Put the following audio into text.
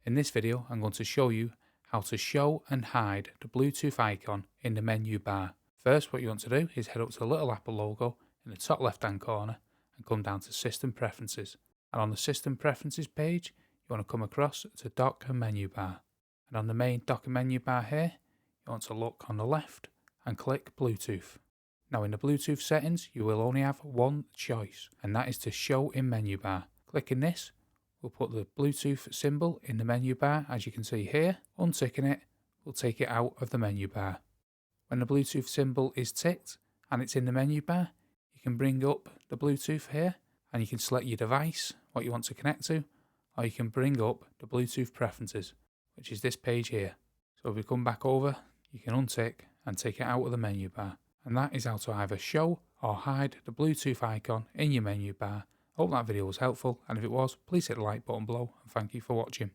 In this video I'm going to show you how to show and hide the Bluetooth icon in the menu bar. First, what you want to do is head up to the little Apple logo in the top left hand corner and come down to System Preferences. And on the System Preferences page you want to come across to Dock and Menu Bar. And on the main Dock and Menu Bar here you want to look on the left and click Bluetooth. Now in the Bluetooth settings you will only have one choice, and that is to show in menu bar. Clicking this will put the Bluetooth symbol in the menu bar, as you can see here. Unticking it will take it out of the menu bar. When the Bluetooth symbol is ticked and it's in the menu bar, you can bring up the Bluetooth here and you can select your device, what you want to connect to, or you can bring up the Bluetooth preferences, which is this page here. So if we come back over, you can untick and take it out of the menu bar. And that is how to either show or hide the Bluetooth icon in your menu bar. Hope that video was helpful, and if it was, please hit the like button below, and thank you for watching.